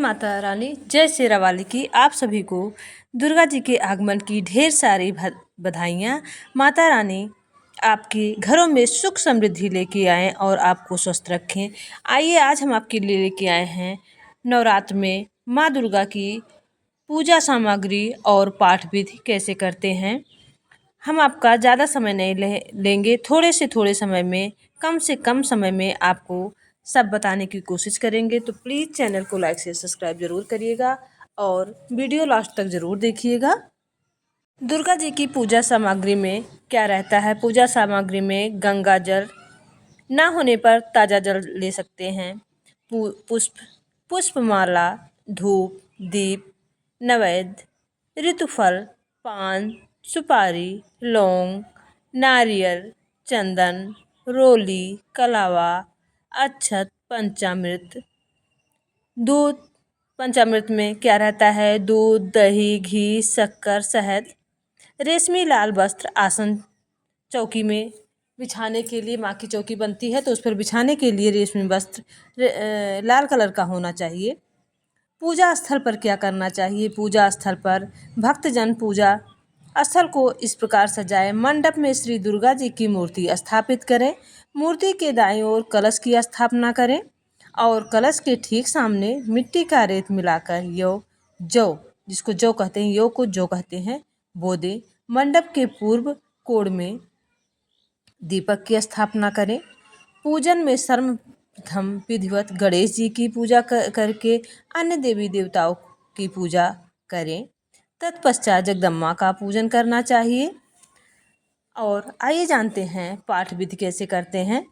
माता रानी, जय शेरावाली की। आप सभी को दुर्गा जी के आगमन की ढेर सारी बधाइयाँ। माता रानी आपके घरों में सुख समृद्धि लेके आएँ और आपको स्वस्थ रखें। आइए आज हम आपके लिए लेके आए हैं नवरात्र में माँ दुर्गा की पूजा सामग्री और पाठ विधि कैसे करते हैं। हम आपका ज़्यादा समय नहीं लेंगे, थोड़े समय में, कम से कम समय में आपको सब बताने की कोशिश करेंगे। तो प्लीज़ चैनल को लाइक से सब्सक्राइब ज़रूर करिएगा और वीडियो लास्ट तक ज़रूर देखिएगा। दुर्गा जी की पूजा सामग्री में क्या रहता है? पूजा सामग्री में गंगा जल, ना होने पर ताज़ा जल ले सकते हैं, पुष्पमाला, धूप, दीप, नैवेद्य, ऋतुफल, पान, सुपारी, लौंग, नारियल, चंदन, रोली, कलावा, अक्षत, पंचामृत। दूध, पंचामृत में क्या रहता है? दूध, दही, घी, शक्कर, शहद, रेशमी लाल वस्त्र, आसन चौकी में बिछाने के लिए, माँ की चौकी बनती है तो उस पर बिछाने के लिए रेशमी वस्त्र लाल कलर का होना चाहिए। पूजा स्थल पर क्या करना चाहिए? पूजा स्थल पर भक्तजन पूजा स्थल को इस प्रकार सजाएं। मंडप में श्री दुर्गा जी की मूर्ति स्थापित करें। मूर्ति के दाईं ओर कलश की स्थापना करें और कलश के ठीक सामने मिट्टी का रेत मिलाकर जौ, जिसको जौ कहते हैं, यो को जौ कहते हैं, बो दें। मंडप के पूर्व कोण में दीपक की स्थापना करें। पूजन में सर्वप्रथम विधिवत गणेश जी की पूजा करके अन्य देवी देवताओं की पूजा करें। तत्पश्चात जगदम्बा का पूजन करना चाहिए। और आइए जानते हैं पाठ विधि कैसे करते हैं।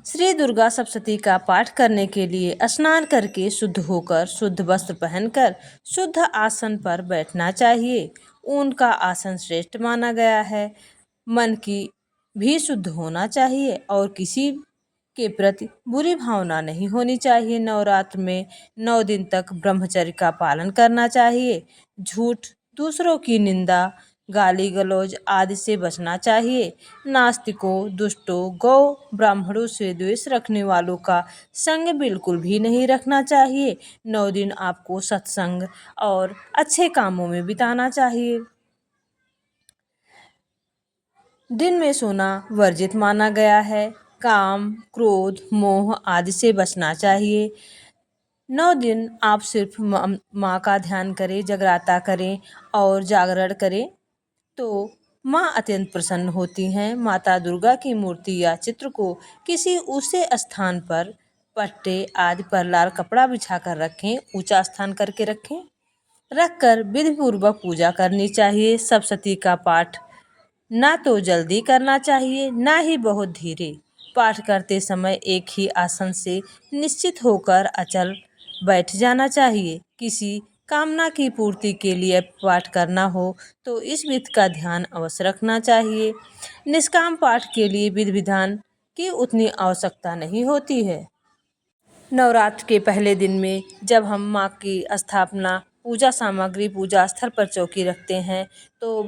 श्री दुर्गा सप्तशती का पाठ करने के लिए स्नान करके शुद्ध होकर, शुद्ध वस्त्र पहनकर शुद्ध आसन पर बैठना चाहिए। ऊन का आसन श्रेष्ठ माना गया है। मन की भी शुद्ध होना चाहिए और किसी के प्रति बुरी भावना नहीं होनी चाहिए। नवरात्र में 9 दिन तक ब्रह्मचर्य का पालन करना चाहिए। झूठ, दूसरों की निंदा, गाली गलौज आदि से बचना चाहिए। नास्तिकों, दुष्टों, गौ ब्राह्मणों से द्वेष रखने वालों का संग बिल्कुल भी नहीं रखना चाहिए। 9 दिन आपको सत्संग और अच्छे कामों में बिताना चाहिए। दिन में सोना वर्जित माना गया है। काम, क्रोध, मोह आदि से बचना चाहिए। 9 दिन आप सिर्फ माँ का ध्यान करें, जगराता करें और जागरण करें तो माँ अत्यंत प्रसन्न होती हैं। माता दुर्गा की मूर्ति या चित्र को किसी ऊंचे स्थान पर, पट्टे आदि पर लाल कपड़ा बिछाकर रखें, ऊंचा स्थान करके रखकर विधि पूर्वक पूजा करनी चाहिए। सप्तशती का पाठ ना तो जल्दी करना चाहिए, ना ही बहुत धीरे। पाठ करते समय एक ही आसन से निश्चित होकर अचल बैठ जाना चाहिए। किसी कामना की पूर्ति के लिए पाठ करना हो तो इस विधि का ध्यान अवश्य रखना चाहिए। निष्काम पाठ के लिए विधि विधान की उतनी आवश्यकता नहीं होती है। नवरात्र के पहले दिन में जब हम माँ की स्थापना, पूजा सामग्री पूजा स्थल पर चौकी रखते हैं तो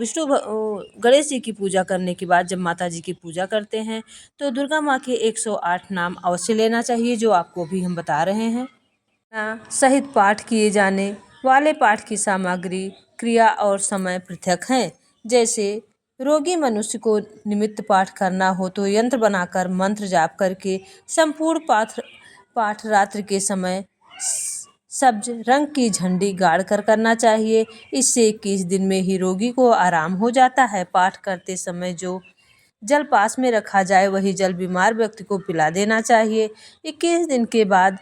गणेश जी की पूजा करने के बाद जब माता जी की पूजा करते हैं तो दुर्गा माँ के 108 नाम अवश्य लेना चाहिए, जो आपको भी हम बता रहे हैं। सहित पाठ किए जाने वाले पाठ की सामग्री, क्रिया और समय पृथक हैं। जैसे रोगी मनुष्य को निमित्त पाठ करना हो तो यंत्र बनाकर मंत्र जाप करके संपूर्ण पाठ रात्रि के समय सब्ज रंग की झंडी गाड़ कर करना चाहिए। इससे 21 दिन में ही रोगी को आराम हो जाता है। पाठ करते समय जो जल पास में रखा जाए वही जल बीमार व्यक्ति को पिला देना चाहिए। 21 दिन के बाद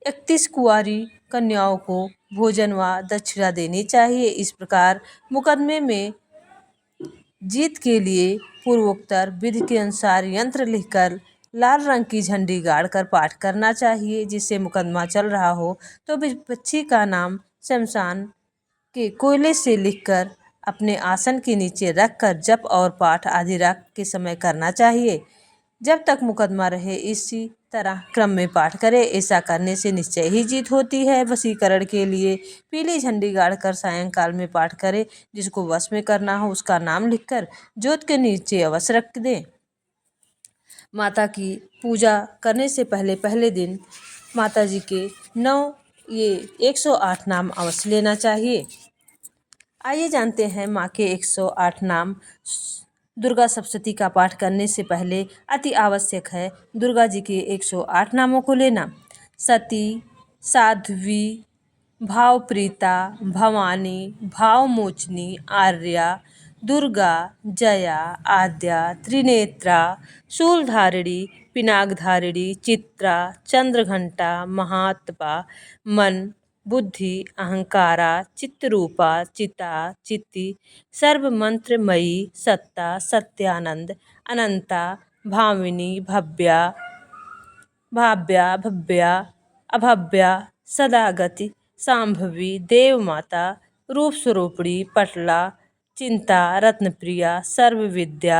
31 कुंवारी कन्याओं को भोजन व दक्षिणा देनी चाहिए। इस प्रकार मुकदमे में जीत के लिए पूर्वोक्तर विधि के अनुसार यंत्र लिखकर लाल रंग की झंडी गाड़कर पाठ करना चाहिए। जिससे मुकदमा चल रहा हो तो विपक्षी का नाम शमशान के कोयले से लिखकर अपने आसन के नीचे रखकर जप और पाठ आधी रात के समय करना चाहिए। जब तक मुकदमा रहे इसी तरह क्रम में पाठ करें। ऐसा करने से निश्चय ही जीत होती है। वशीकरण के लिए पीली झंडी गाड़कर सायंकाल में पाठ करें। जिसको वश में करना हो उसका नाम लिखकर जोत के नीचे अवश्य रख दें। माता की पूजा करने से पहले दिन माता जी के 9 ये 108 नाम अवश्य लेना चाहिए। आइए जानते हैं माँ के 108 नाम। दुर्गा सप्तशती का पाठ करने से पहले अति आवश्यक है दुर्गा जी के 108 नामों को लेना। सती, साध्वी, भावप्रीता, भवानी, भावमोचनी, आर्या, दुर्गा, जया, आद्या, त्रिनेत्रा, शूलधारिणी, पिनाकधारिणी, चित्रा, चंद्रघंटा, महात्मा, मन, बुद्धि, अहंकारा, चित्तरूपा, चिता, चित्ती, सर्वमंत्रमयी, सत्ता, सत्यानंद, अनंता, भामिनी, भव्या, भाव्या, भव्या, अभव्या, सदागति, सांभवी, देवमाता, रूप स्वरूपिणी, पटला, चिंता, रत्नप्रिया, सर्वविद्या,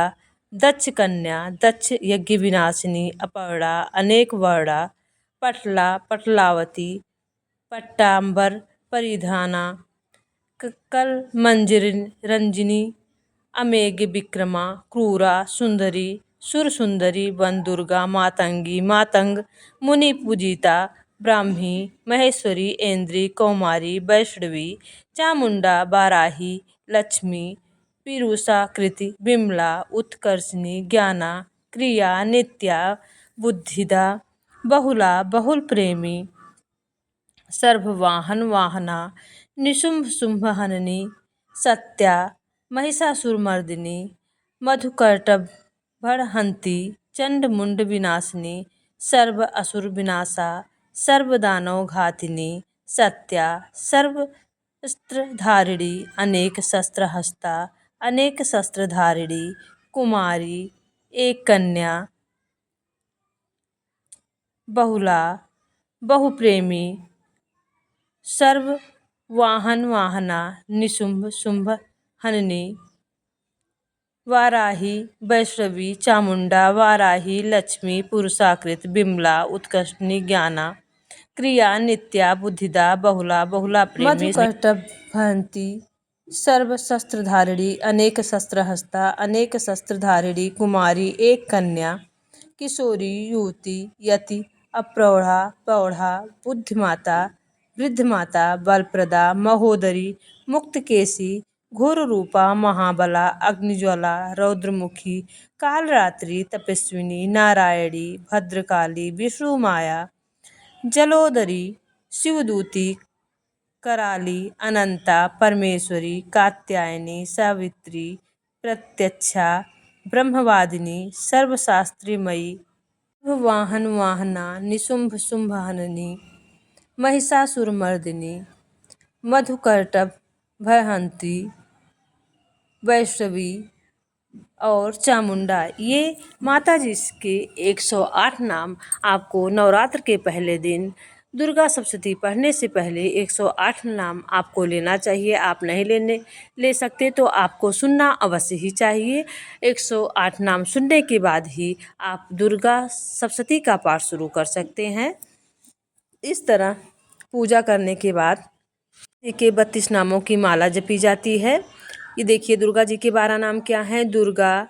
दक्ष कन्या, दक्ष यज्ञ विनाशिनी, अपर्णा, अनेक वर्णा, पटला, पटलावती, पट्टांबर परिधाना, कल मंजरी रंजिनी, अमेघ विक्रमा, क्रूरा, सुंदरी, सुर सुंदरी, वन दुर्गा, मातंगी, मातंग, मुनि पूजिता, ब्राह्मी, महेश्वरी, ऐन्द्री, कौमारी, वैष्णवी, चामुंडा, बाराही, लक्ष्मी, पीरूषा, कृति, विमला, उत्कर्षिणी, ज्ञाना, क्रिया, नित्या, बुद्धिदा, बहुला, बहुल प्रेमी, सर्ववाहन वाहना, निशुंभ शुंभ हननी, सत्या, महिषासुरमर्दिनी, मधुकर्टभहंती, चंड मुंड विनाशिनी, सर्व असुर विनाशा, सर्व दानव घातिनी, सत्या, सर्व शस्त्रधारिणी, अनेक शस्त्र हस्ता, अनेक शस्त्रधारिणी, कुमारी, एक कन्या, बहुला, बहुप्रेमी, सर्व वाहन वाहना, निशुंभ शुंभ हननी, वाराही, वैष्णवी, चामुंडा, वाराही, लक्ष्मी, पुरुषाकृत, बिमला, उत्कर्षणी, ज्ञाना, क्रिया, नित्या, बुद्धिदा, बहुला, बहुला प्रेमी, मधुकर्टभहंती, सर्व शस्त्रधारिणी, अनेक शस्त्रहस्ता, अनेक शस्त्रधारिणी, कुमारी, एक कन्या, किशोरी, युवती, यति, अप्रौढ़ा, प्रौढ़ा, बुद्धिमाता, वृद्धमाता, बलप्रदा, महोदरी, मुक्तकेशी, घोर रूपा, महाबला, अग्निज्वाला, रौद्रमुखी, कालरात्रि, तपस्विनी, नारायणी, भद्रकाली, विष्णुमाया, जलोदरी, शिवदूती, कराली, अनंता, परमेश्वरी, कात्यायनी, सावित्री, प्रत्यक्षा, ब्रह्मवादिनी, सर्वशास्त्रीमयी, वाहन वाहना, निशुंभ शुंभ हननी, महिषासुरमर्दिनी, मधुकर्टभहंती, वैष्णवी और चामुंडा। ये माता जी के 108 नाम आपको नवरात्र के पहले दिन दुर्गा सप्तशती पढ़ने से पहले 108 नाम आपको लेना चाहिए। आप नहीं ले सकते तो आपको सुनना अवश्य ही चाहिए। 108 नाम सुनने के बाद ही आप दुर्गा सप्तशती का पाठ शुरू कर सकते हैं। इस तरह पूजा करने के बाद के 32 नामों की माला जपी जाती है। ये देखिए दुर्गा जी के 12 नाम क्या हैं। दुर्गा,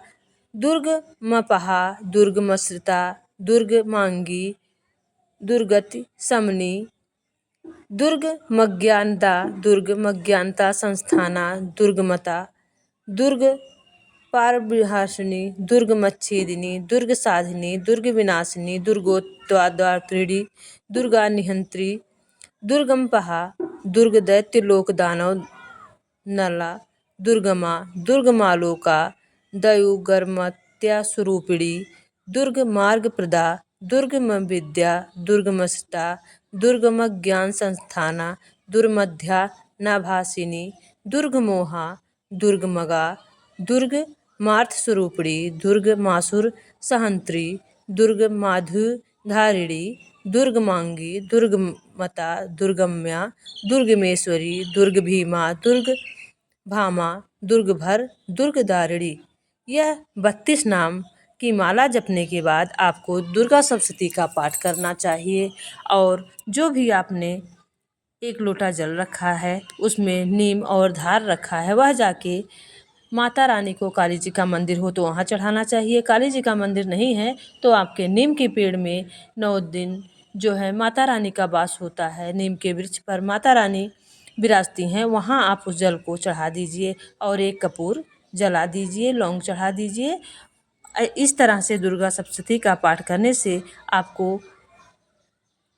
दुर्ग मपहा, दुर्ग मसृता, दुर्ग मांगी, दुर्गति समनी, दुर्ग मज्ञानदा, दुर्ग मज्ञानता संस्थाना, दुर्गमता, दुर्ग पारविहासिनी, दुर्ग मच्छेदिनी, दुर्ग साधिनी, दुर्ग विनाशिनी, दुर्गोत्पादात्रिणी, दुर्गा निहंत्री, दुर्गमपहा, दुर्ग दैत्य लोक दानव नला, दुर्गमा, दुर्गमालोका, दयुगर्मत्या स्वरूपिणी, दुर्ग मार्ग प्रदा, दुर्गम विद्या, दुर्गमस्ता, दुर्गम ज्ञान संस्थाना, दुर्मध्या नाभासिनी, दुर्गमोहा, दुर्गमगा, दुर्ग मार्थ स्वरूपिणी, दुर्ग मासुर सहंत्री, दुर्ग माधुधारिणी, दुर्गमांगी, दुर्गमता, दुर्गम्या, दुर्गमेश्वरी, दुर्ग भीमा, दुर्ग भामा, दुर्गभर, दुर्गदारिणी। यह 32 नाम की माला जपने के बाद आपको दुर्गा सप्तशती का पाठ करना चाहिए। और जो भी आपने 1 लोटा जल रखा है उसमें नीम और धार रखा है वह जाके माता रानी को, काली जी का मंदिर हो तो वहाँ चढ़ाना चाहिए। काली जी का मंदिर नहीं है तो आपके नीम के पेड़ में 9 दिन जो है माता रानी का वास होता है, नीम के वृक्ष पर माता रानी विराजती हैं, वहाँ आप उस जल को चढ़ा दीजिए और एक कपूर जला दीजिए, लौंग चढ़ा दीजिए। इस तरह से दुर्गा सप्तशती का पाठ करने से आपको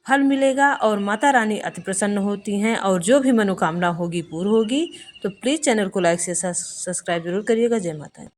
फल मिलेगा और माता रानी अति प्रसन्न होती हैं और जो भी मनोकामना होगी पूर्ण होगी। तो प्लीज़ चैनल को लाइक से सब्सक्राइब जरूर करिएगा। जय माता दी।